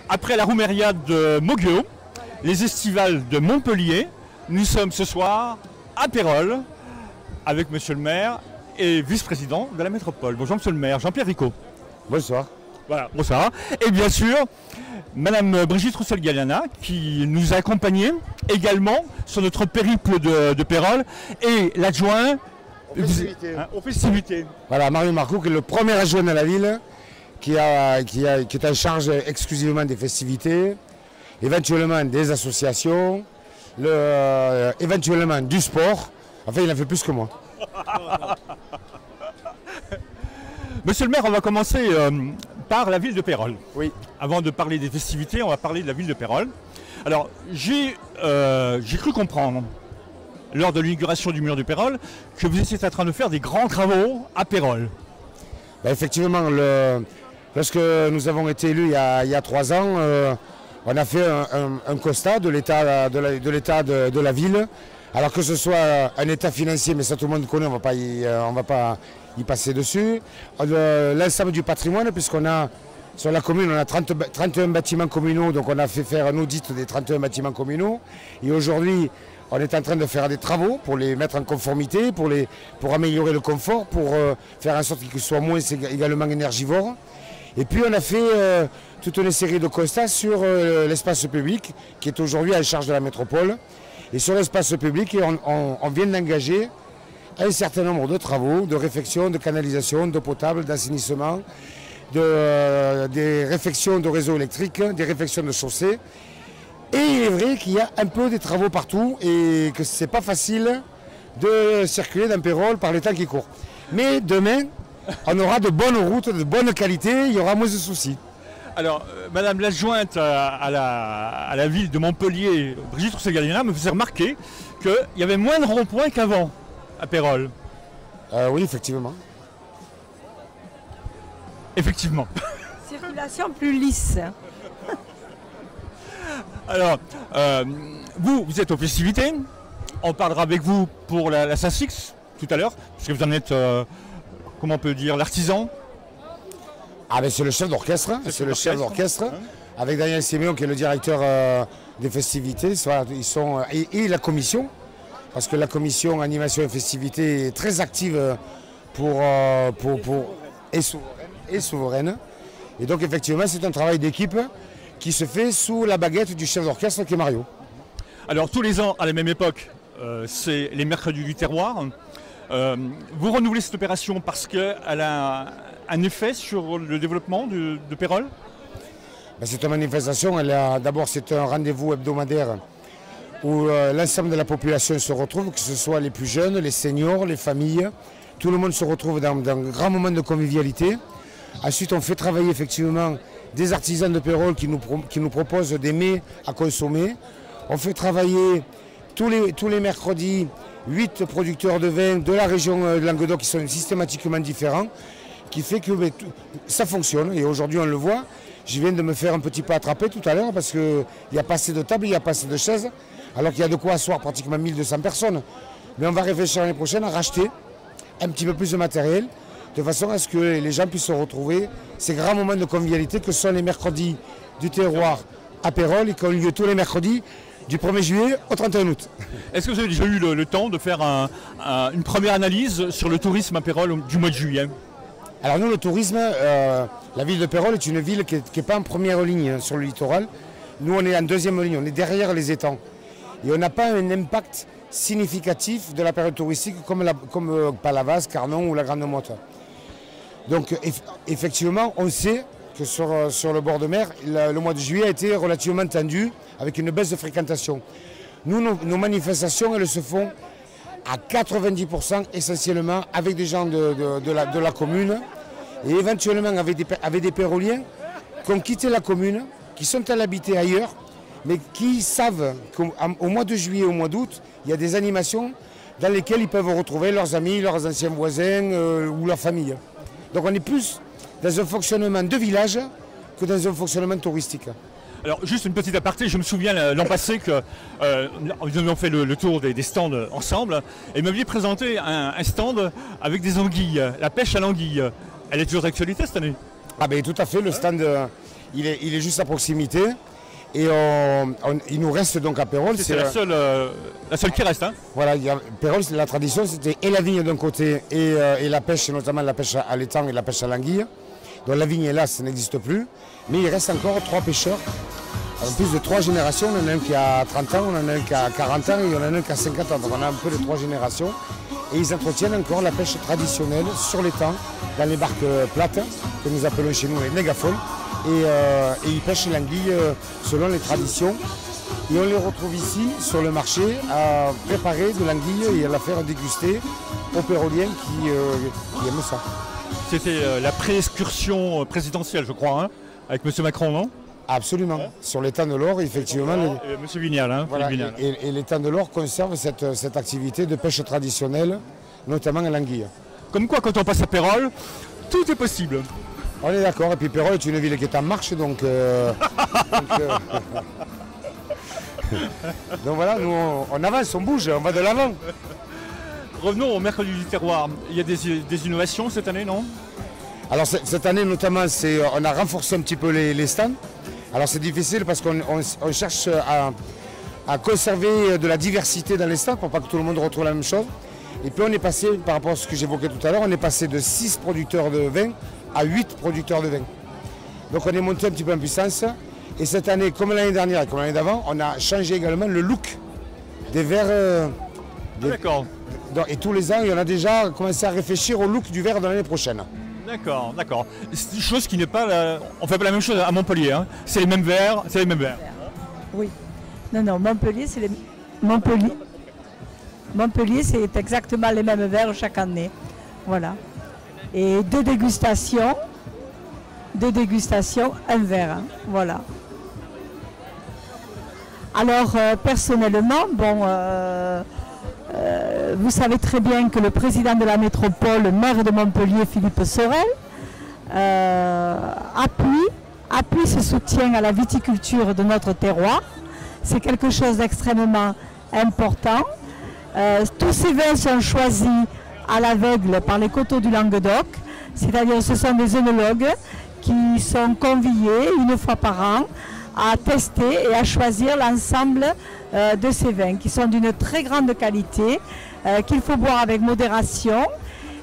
après la Roumériade de Moguio, les estivales de Montpellier, nous sommes ce soir à Pérols avec monsieur le maire et vice-président de la métropole. Bonjour monsieur le maire, Jean-Pierre Ricot. Bonsoir. Voilà, bonsoir. Et bien sûr, madame Brigitte Roussel-Galiana qui nous a accompagnés également sur notre périple de Pérols et l'adjoint aux festivités. Voilà, Mario Marcoux qui est le premier adjoint de la ville qui est en charge exclusivement des festivités, éventuellement des associations, éventuellement du sport. Enfin, il en fait plus que moi. Monsieur le maire, on va commencer par la ville de Pérols. Oui. Avant de parler des festivités, on va parler de la ville de Pérols. Alors, j'ai cru comprendre, lors de l'inauguration du mur de Pérols, que vous étiez en train de faire des grands travaux à Pérols. Ben, effectivement, lorsque nous avons été élus il y a 3 ans, on a fait un constat de l'état de la ville. Alors que ce soit un état financier, mais ça tout le monde connaît, on ne va pas y passer dessus. L'ensemble du patrimoine, puisqu'on a sur la commune, on a 31 bâtiments communaux, donc on a fait faire un audit des 31 bâtiments communaux. Et aujourd'hui, on est en train de faire des travaux pour les mettre en conformité, pour améliorer le confort, pour faire en sorte qu'ils soient moins également énergivores. Et puis on a fait toute une série de constats sur l'espace public, qui est aujourd'hui en charge de la métropole. Et sur l'espace public, on vient d'engager un certain nombre de travaux, de réfections, de canalisation, d'eau potable, d'assainissement, des réfections de réseaux électriques, des réfections de chaussées. Et il est vrai qu'il y a un peu des travaux partout et que ce n'est pas facile de circuler dans Pérols par les temps qui courent. Mais demain, on aura de bonnes routes, de bonne qualité, il y aura moins de soucis. Alors, madame l'adjointe à la ville de Montpellier, Brigitte Roussel-Galiana, me faisait remarquer qu'il y avait moins de ronds-points qu'avant à Pérols. Oui, effectivement. Effectivement. Circulation plus lisse. Alors, vous êtes aux festivités. On parlera avec vous pour la Saint-Six tout à l'heure, parce que vous en êtes, comment on peut dire, l'artisan. Ah ben c'est le chef d'orchestre, avec Daniel Séméon qui est le directeur des festivités, et la commission, parce que la commission animation et festivités est très active et souveraine. Et donc effectivement c'est un travail d'équipe qui se fait sous la baguette du chef d'orchestre qui est Mario. Alors tous les ans à la même époque, c'est les mercredis du terroir. Vous renouvelez cette opération parce qu'elle a un effet sur le développement de Pérols? Ben, cette manifestation, d'abord c'est un rendez-vous hebdomadaire où l'ensemble de la population se retrouve, que ce soit les plus jeunes, les seniors, les familles. Tout le monde se retrouve dans un grand moment de convivialité. Ensuite on fait travailler effectivement des artisans de Pérols qui nous proposent des mets à consommer. On fait travailler tous les mercredis 8 producteurs de vin de la région de Languedoc qui sont systématiquement différents, qui fait que ça fonctionne. Et aujourd'hui on le voit, je viens de me faire un petit peu attraper tout à l'heure parce qu'il n'y a pas assez de tables, il n'y a pas assez de chaises, alors qu'il y a de quoi asseoir pratiquement 1200 personnes. Mais on va réfléchir l'année prochaine à racheter un petit peu plus de matériel, de façon à ce que les gens puissent se retrouver ces grands moments de convivialité que sont les mercredis du terroir à Pérols et qui ont lieu tous les mercredis du 1er juillet au 31 août. Est-ce que vous avez déjà eu le temps de faire une première analyse sur le tourisme à Pérols du mois de juillet? Alors nous, le tourisme, la ville de Pérols est une ville qui n'est pas en première ligne sur le littoral. Nous, on est en deuxième ligne, on est derrière les étangs. Et on n'a pas un impact significatif de la période touristique comme Palavas, Carnon ou la Grande Motte. Donc effectivement, on sait que sur le bord de mer, le mois de juillet a été relativement tendu avec une baisse de fréquentation. Nous, nos manifestations, elles se font à 90% essentiellement avec des gens de la commune et éventuellement avec des Péroliens qui ont quitté la commune, qui sont allés habiter ailleurs, mais qui savent qu'au mois de juillet, au mois d'août, il y a des animations dans lesquelles ils peuvent retrouver leurs amis, leurs anciens voisins ou leur famille. Donc on est plus dans un fonctionnement de village que dans un fonctionnement touristique. Alors juste une petite aparté, je me souviens l'an passé que nous avions fait le tour des stands ensemble et m'aviez présenté un stand avec des anguilles, la pêche à l'anguille. Elle est toujours d'actualité cette année? Ah ben tout à fait, le stand il est juste à proximité. Et il nous reste donc à Pérol. C'est la seule qui reste. Hein. Voilà, Pérol, la tradition, c'était et la vigne d'un côté et la pêche, notamment la pêche à l'étang et la pêche à l'anguille. Donc la vigne est là, ça n'existe plus. Mais il reste encore 3 pêcheurs. En plus de 3 générations, on en a un qui a 30 ans, on en a un qui a 40 ans et on en a un qui a 50 ans. Donc on a un peu les 3 générations. Et ils entretiennent encore la pêche traditionnelle sur l'étang, dans les barques plates, que nous appelons chez nous les négafoles. Et ils pêchent l'anguille selon les traditions. Et on les retrouve ici, sur le marché, à préparer de l'anguille et à la faire déguster aux Péroliens qui aiment ça. C'était la pré-excursion présidentielle, je crois, hein, avec M. Macron, non? Absolument. Sur l'étang de l'Or, effectivement. M. Vignal, hein, voilà, Vignal. Et l'étang de l'Or conserve cette activité de pêche traditionnelle, notamment à l'anguille. Comme quoi, quand on passe à Pérol, tout est possible. On est d'accord. Et puis Pérol est une ville qui est en marche, donc voilà, nous on avance, on bouge, on va de l'avant. Revenons au mercredi du terroir. Il y a des innovations cette année, non? Alors cette année notamment, on a renforcé un petit peu les stands. Alors c'est difficile parce qu'on cherche à conserver de la diversité dans les stands pour pas que tout le monde retrouve la même chose. Et puis on est passé, par rapport à ce que j'évoquais tout à l'heure, on est passé de 6 producteurs de vin à 8 producteurs de vin. Donc on est monté un petit peu en puissance. Et cette année, comme l'année dernière et comme l'année d'avant, on a changé également le look des verres. D'accord. Et tous les ans, on a déjà commencé à réfléchir au look du verre de l'année prochaine. D'accord, d'accord. C'est une chose qui n'est pas... On fait pas la même chose à Montpellier. Hein. C'est les mêmes verres, c'est les mêmes verres. Oui. Non, Montpellier, c'est les... Montpellier, c'est exactement les mêmes verres chaque année. Voilà. Et 2 dégustations, un verre. Hein. Voilà. Alors, personnellement, vous savez très bien que le président de la métropole, le maire de Montpellier, Philippe Sorel, appuie ce soutien à la viticulture de notre terroir. C'est quelque chose d'extrêmement important. Tous ces vins sont choisis à l'aveugle par les coteaux du Languedoc, c'est-à-dire ce sont des œnologues qui sont conviés une fois par an à tester et à choisir l'ensemble de ces vins qui sont d'une très grande qualité, qu'il faut boire avec modération,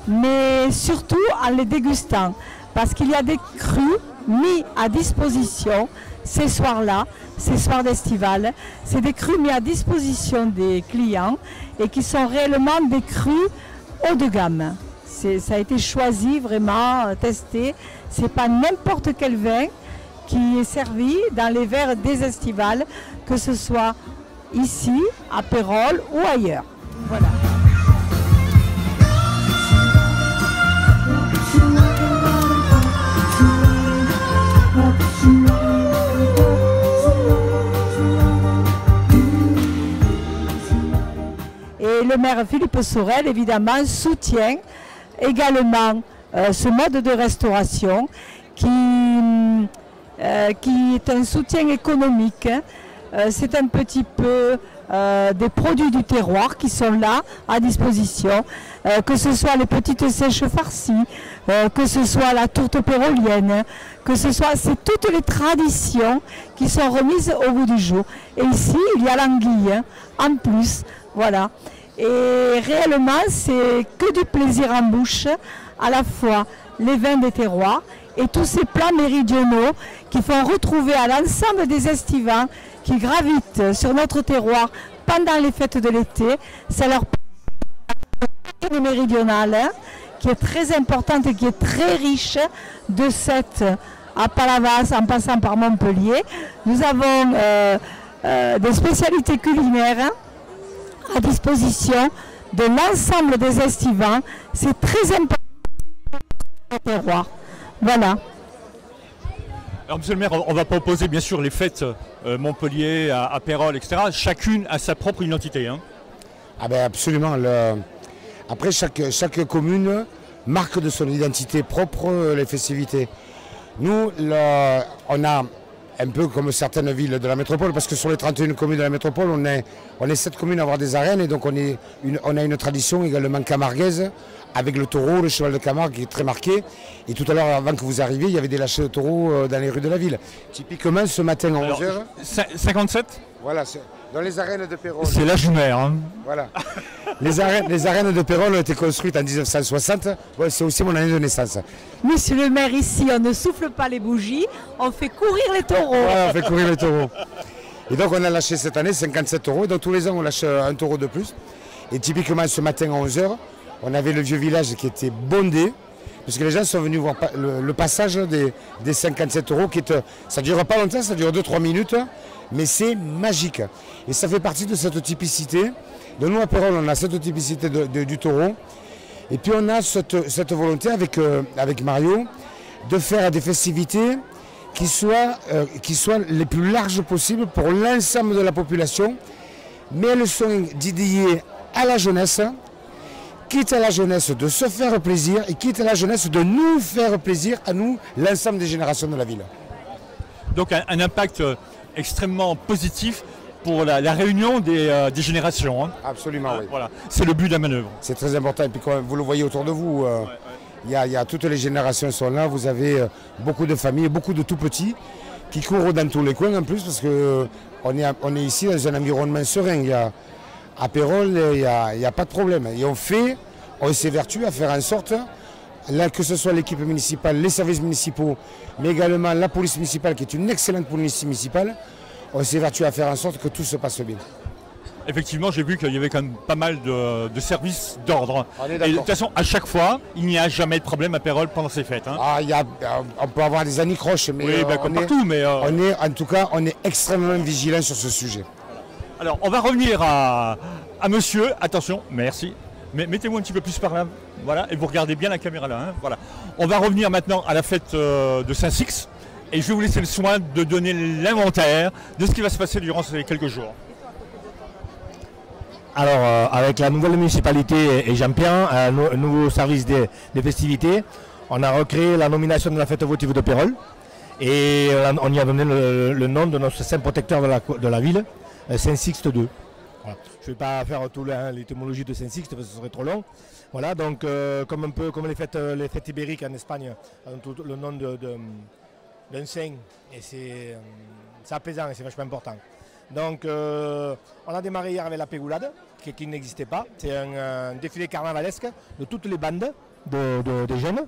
mais surtout en les dégustant, parce qu'il y a des crus mis à disposition ces soirs-là, ces soirs d'estival. C'est des crus mis à disposition des clients et qui sont réellement des crus haut de gamme. Ça a été choisi, vraiment testé. C'est pas n'importe quel vin qui est servi dans les verres des estivales, que ce soit ici, à Pérol ou ailleurs. Voilà. Et le maire Philippe Sorel, évidemment, soutient également ce mode de restauration qui est un soutien économique. C'est un petit peu des produits du terroir qui sont là à disposition, que ce soit les petites sèches farcies, que ce soit la tourte pérolienne, que ce soit, c'est toutes les traditions qui sont remises au goût du jour. Et ici, il y a l'anguille, hein, en plus, voilà. Et réellement, c'est que du plaisir en bouche, à la fois les vins des terroirs et tous ces plats méridionaux qui font retrouver à l'ensemble des estivants qui gravitent sur notre terroir pendant les fêtes de l'été. Ça leur permet une méridionale, hein, qui est très importante et qui est très riche de cette à Palavas en passant par Montpellier. Nous avons des spécialités culinaires, hein, à disposition de l'ensemble des estivants. C'est très important pour le terroir. Voilà. Alors, monsieur le maire, on va pas opposer bien sûr les fêtes Montpellier à Pérol, etc. Chacune a sa propre identité. Hein. Ah ben absolument. Après, chaque commune marque de son identité propre les festivités. Nous, on a un peu comme certaines villes de la métropole, parce que sur les 31 communes de la métropole, on est 7 communes à avoir des arènes, et donc on a une tradition également camarguaise, avec le taureau, le cheval de Camargue qui est très marqué. Et tout à l'heure, avant que vous arriviez, il y avait des lâchers de taureaux dans les rues de la ville. Typiquement, ce matin à 11h... 57 ? Voilà, dans les arènes de Pérol. C'est l'âge du maire. Hein. Voilà. Les arènes de Pérol ont été construites en 1960. Ouais, c'est aussi mon année de naissance. Monsieur le maire, ici, on ne souffle pas les bougies, on fait courir les taureaux. Voilà, on fait courir les taureaux. Et donc, on a lâché cette année 57 taureaux. Donc, tous les ans, on lâche un taureau de plus. Et typiquement, ce matin à 11h, on avait le vieux village qui était bondé. Parce que les gens sont venus voir le passage des 57 taureaux. Ça ne dure pas longtemps, ça dure 2-3 minutes. Mais c'est magique. Et ça fait partie de cette typicité. De nous à Pérol, on a cette typicité du taureau. Et puis on a cette volonté avec Mario de faire des festivités qui soient les plus larges possibles pour l'ensemble de la population. Mais elles sont dédiées à la jeunesse, quitte à la jeunesse de se faire plaisir et quitte à la jeunesse de nous faire plaisir, à nous, l'ensemble des générations de la ville. Donc un impact extrêmement positif pour la réunion des générations. Hein. Absolument, oui. Voilà. C'est le but de la manœuvre. C'est très important. Et puis quand vous le voyez autour de vous, y a toutes les générations sont là. Vous avez beaucoup de familles, beaucoup de tout petits qui courent dans tous les coins en plus parce qu'on est ici dans un environnement serein. À Pérol, il n'y a pas de problème. Et on s'évertue à faire en sorte, là, que ce soit l'équipe municipale, les services municipaux, mais également la police municipale, qui est une excellente police municipale, on s'évertue à faire en sorte que tout se passe bien. Effectivement, j'ai vu qu'il y avait quand même pas mal de services d'ordre. Et de toute façon, à chaque fois, il n'y a jamais de problème à Pérol pendant ces fêtes. Hein. On peut avoir des anicroches, mais, oui, comme partout, mais en tout cas, on est extrêmement vigilant sur ce sujet. Alors, on va revenir à monsieur. Attention, merci. Mais mettez-vous un petit peu plus par là. Voilà, et vous regardez bien la caméra là. Hein, voilà. On va revenir maintenant à la fête de Saint-Six. Et je vais vous laisser le soin de donner l'inventaire de ce qui va se passer durant ces quelques jours. Alors, avec la nouvelle municipalité et Jean-Pierre, un nouveau service des festivités, on a recréé la nomination de la fête votive de Pérol. Et on y a donné le nom de notre saint protecteur de la ville, Saint-Sixte II. Voilà. Je ne vais pas faire toute l'étymologie de Saint-Sixte parce que ce serait trop long. Voilà, donc comme les fêtes ibériques en Espagne, ont le nom d'un saint, et c'est apaisant et c'est vachement important. Donc on a démarré hier avec la pégoulade, qui n'existait pas. C'est un défilé carnavalesque de toutes les bandes des jeunes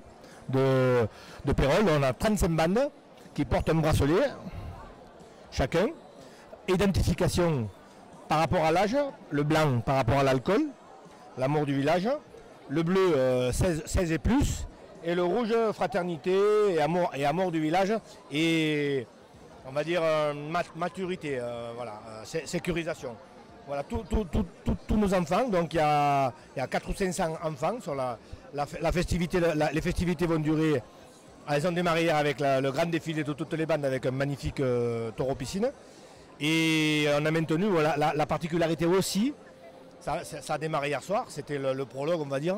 de Pérol. On a 35 bandes qui portent un bracelet, chacun. Identification par rapport à l'âge, le blanc par rapport à l'alcool, l'amour du village, le bleu 16 et plus, et le rouge fraternité et amour du village, et on va dire maturité, voilà, sécurisation. Voilà, tous nos enfants, donc il y a 400 ou 500 enfants sur la festivité, les festivités vont durer. Elles ont démarré hier avec le grand défilé de toutes les bandes avec un magnifique taureau piscine. Et on a maintenu, voilà, la particularité aussi, ça a démarré hier soir, c'était le prologue on va dire.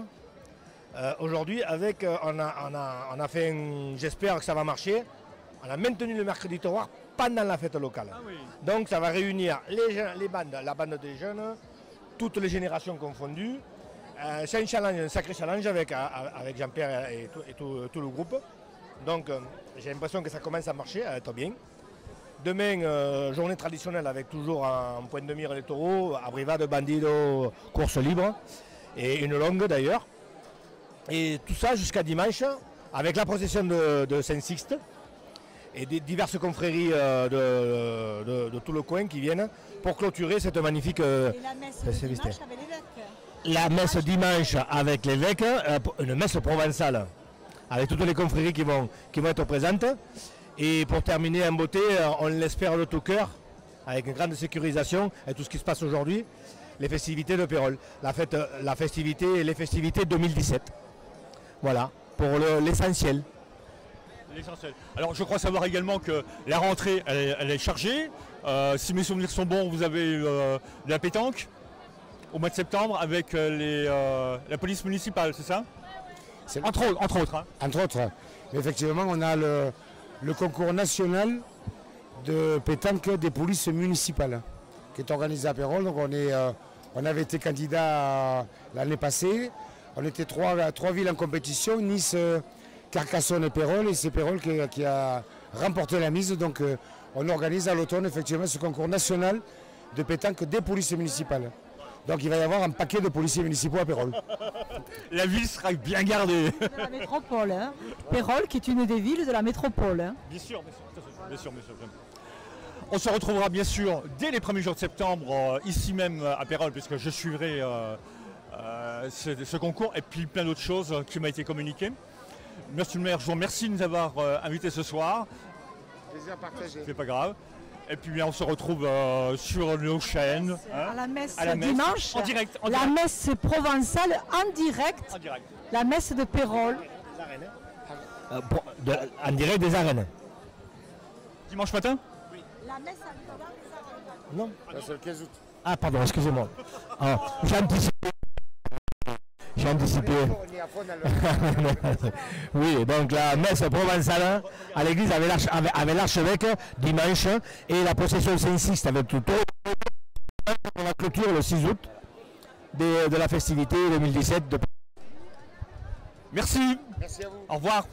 Aujourd'hui on a fait j'espère que ça va marcher, on a maintenu le mercredi terroir pendant la fête locale. Ah oui. Donc ça va réunir les bandes, la bande des jeunes, toutes les générations confondues. C'est un challenge, un sacré challenge avec Jean-Pierre et tout le groupe. Donc j'ai l'impression que ça commence à marcher, à être bien. Demain, journée traditionnelle avec toujours en point de mire les taureaux, abrivade, bandido, course libre et une longue d'ailleurs. Et tout ça jusqu'à dimanche avec la procession de Saint-Sixte et des diverses confréries de tout le coin qui viennent pour clôturer cette magnifique festivité. La messe dimanche avec l'évêque, une messe provençale avec toutes les confréries qui vont être présentes. Et pour terminer en beauté, on l'espère de tout cœur, avec une grande sécurisation et tout ce qui se passe aujourd'hui, les festivités de Pérol. La festivité et les festivités 2017. Voilà, pour l'essentiel. L'essentiel. Alors je crois savoir également que la rentrée, elle est chargée. Si mes souvenirs sont bons, vous avez de la pétanque au mois de septembre avec la police municipale, c'est ça? Entre autres. Hein. Entre autres. Mais effectivement, on a le concours national de pétanque des polices municipales qui est organisée à Pérols. Donc on avait été candidat l'année passée. On était trois villes en compétition, Nice, Carcassonne et Pérols. Et c'est Pérols qui a remporté la mise. Donc on organise à l'automne effectivement ce concours national de pétanque des polices municipales. Donc il va y avoir un paquet de policiers municipaux à Pérols. La ville sera bien gardée. De la métropole, hein. Pérols qui est une des villes de la métropole. Hein. Bien sûr. On se retrouvera bien sûr dès les premiers jours de septembre, ici même à Pérols, puisque je suivrai ce concours et puis plein d'autres choses qui m'ont été communiquées. Monsieur le maire, je vous remercie de nous avoir invités ce soir. Plaisir partagé. C'est pas grave. Et puis on se retrouve sur nos chaînes. À la messe À la messe. dimanche. En direct. La messe provençale en direct. En direct. La messe de Pérols. En direct des arènes. Dimanche matin. La messe à Non. C'est le 15 août. Ah pardon, excusez-moi. Ah, j'ai anticipé. On est à fond dans le... Oui, donc la messe provençale à l'église avec l'archevêque dimanche et la procession Saint-Sixte avec tout pour la clôture le 6 août de la festivité 2017 de... Merci. Merci à vous. Au revoir.